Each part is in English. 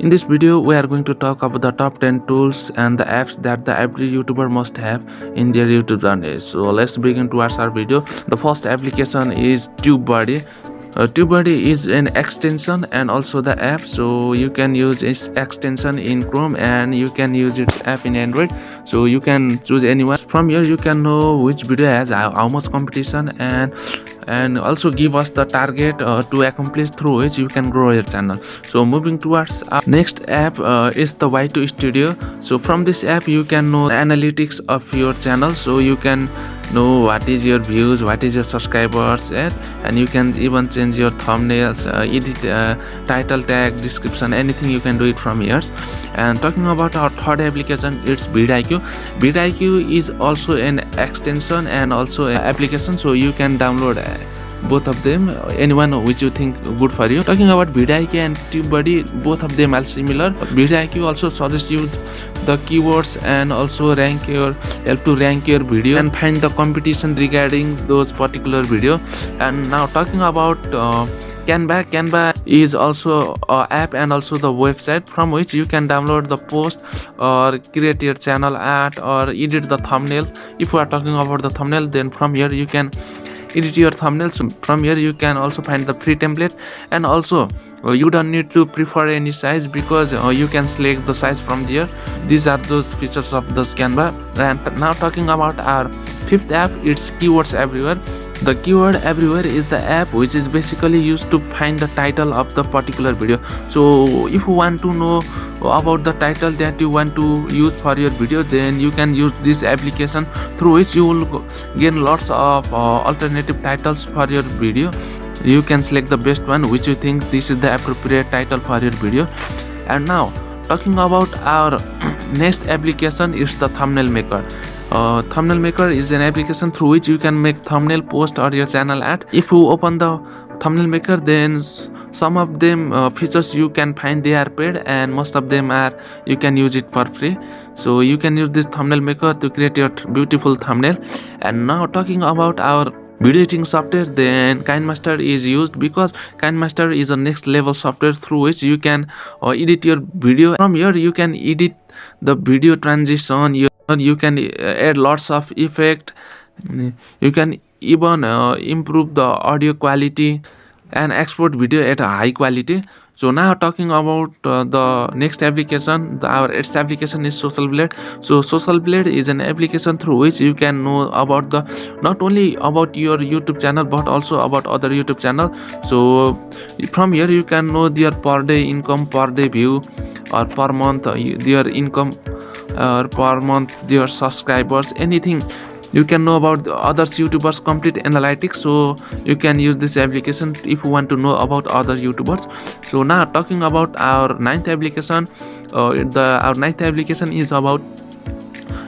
In this video, we are going to talk about the top 10 tools and the apps that every YouTuber must have in their YouTube channel. So let's begin towards our video. The first application is TubeBuddy. TubeBuddy is an extension and also the app, so you can use its extension in Chrome and you can use its app in Android, so you can choose anyone. From here you can know which video has how much competition and also give us the target to accomplish through which you can grow your channel. So moving towards our next app is the Y2 Studio. So from this app you can know the analytics of your channel, so you can know what is your views, what is your subscribers, and you can even change your thumbnails, edit title tag, description, anything you can do it from here. And talking about our third application, it's vidIQ. vidIQ is also an extension and also an application, so you can download both of them, anyone which you think good for you. Talking about vidIQ and TubeBuddy, both of them are similar. vidIQ also suggests you the keywords and also help to rank your video and find the competition regarding those particular video. And now talking about Canva is also an app and also the website from which you can download the post or create your channel art or edit the thumbnail. If we are talking about the thumbnail, then from here you can edit your thumbnails. From here you can also find the free template, and also you don't need to prefer any size because you can select the size from there. These are those features of this Canva. And now talking about our fifth app, it's Keywords Everywhere. The Keyword Everywhere is the app which is basically used to find the title of the particular video. So if you want to know about the title that you want to use for your video, then you can use this application, through which you will gain lots of alternative titles for your video. You can select the best one which you think this is the appropriate title for your video. And now talking about our next application is the Thumbnail Maker. Thumbnail Maker is an application through which you can make thumbnail, post or your channel ad. If you open the Thumbnail Maker, then some of them features you can find they are paid, and most of them are you can use it for free. So you can use this Thumbnail Maker to create your beautiful thumbnail. And now talking about our video editing software, then KineMaster is used because KineMaster is a next level software through which you can edit your video. From here you can edit the video transition, you can add lots of effect, you can even improve the audio quality and export video at a high quality. So now talking about the next application, our eighth application is Social Blade. So Social Blade is an application through which you can know about the not only about your YouTube channel but also about other YouTube channel. So from here you can know their per day income, per day view, or per month their income, or per month their subscribers, anything. You can know about the others YouTubers complete analytics, so you can use this application if you want to know about other YouTubers. So now talking about our ninth application, our ninth application is about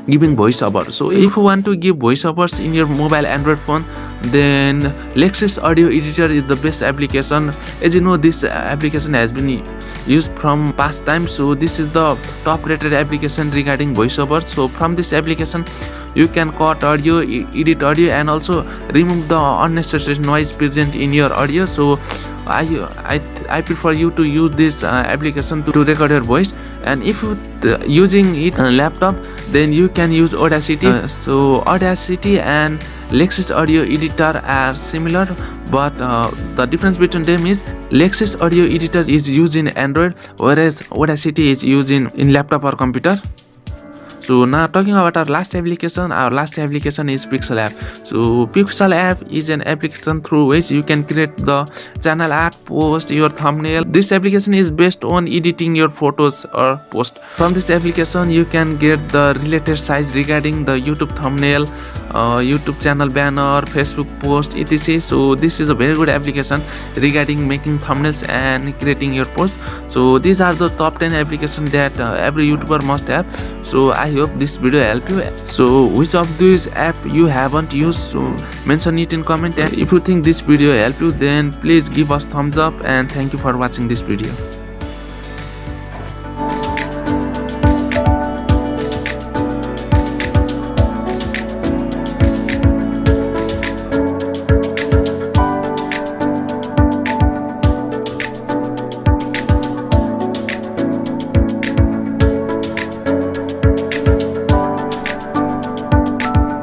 giving voiceover. So if you want to give voiceovers in your mobile Android phone, then Lexis Audio Editor is the best application. As you know, this application has been used from past times, so this is the top rated application regarding voiceover. So from this application you can cut audio, edit audio, and also remove the unnecessary noise present in your audio. So I prefer you to use this application to record your voice. And if you using it on laptop, then you can use Audacity. So Audacity and Lexis Audio Editor are similar, but the difference between them is Lexis Audio Editor is used in Android, whereas Audacity is used in laptop or computer. So now talking about our last application is Pixel App. So Pixel App is an application through which you can create the channel art, post, your thumbnail. This application is based on editing your photos or post. From this application you can get the related size regarding the YouTube thumbnail, YouTube channel banner, Facebook post, etc. So this is a very good application regarding making thumbnails and creating your posts. So these are the top 10 applications that every YouTuber must have. So I hope this video helped you. So which of these app you haven't used, so mention it in comment. And if you think this video helped you, then please give us thumbs up, and thank you for watching this video.